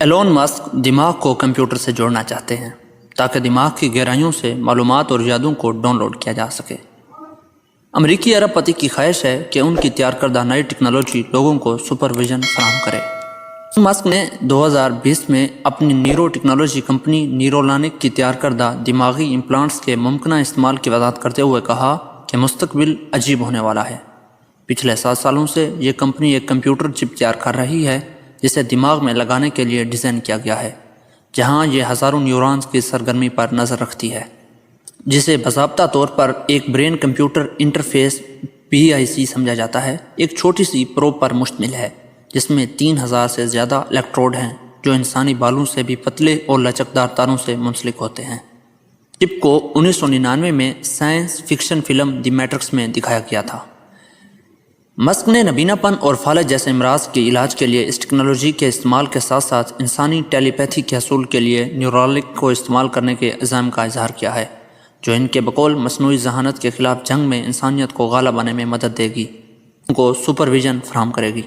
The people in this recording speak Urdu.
ایلون مسک دماغ کو کمپیوٹر سے جوڑنا چاہتے ہیں تاکہ دماغ کی گہرائیوں سے معلومات اور یادوں کو ڈاؤن لوڈ کیا جا سکے۔ امریکی ارب پتی کی خواہش ہے کہ ان کی تیار کردہ نئی ٹیکنالوجی لوگوں کو سپرویژن فراہم کرے۔ مسک نے 2020 میں اپنی نیورو ٹیکنالوجی کمپنی نیورولانک کی تیار کردہ دماغی امپلانٹس کے ممکنہ استعمال کی وضاحت کرتے ہوئے کہا کہ مستقبل عجیب ہونے والا ہے۔ پچھلے 7 سالوں سے یہ کمپنی ایک کمپیوٹر چپ تیار کر رہی ہے جسے دماغ میں لگانے کے لیے ڈیزائن کیا گیا ہے، جہاں یہ ہزاروں نیورونز کی سرگرمی پر نظر رکھتی ہے، جسے باضابطہ طور پر ایک برین کمپیوٹر انٹرفیس BIC سمجھا جاتا ہے۔ ایک چھوٹی سی پروب پر مشتمل ہے جس میں 3000 سے زیادہ الیکٹروڈ ہیں جو انسانی بالوں سے بھی پتلے اور لچکدار تاروں سے منسلک ہوتے ہیں۔ چپ کو 1999 میں science fiction film the matrix میں دکھایا گیا تھا۔ مسک نے نابینا پن اور فالج جیسے امراض کے علاج کے لیے اس ٹیکنالوجی کے استعمال کے ساتھ ساتھ انسانی ٹیلی پیتھی کے حصول کے لیے نیورولنک کو استعمال کرنے کے عزم کا اظہار کیا ہے، جو ان کے بقول مصنوعی ذہانت کے خلاف جنگ میں انسانیت کو غالب آنے میں مدد دے گی، ان کو سپرویژن فراہم کرے گی۔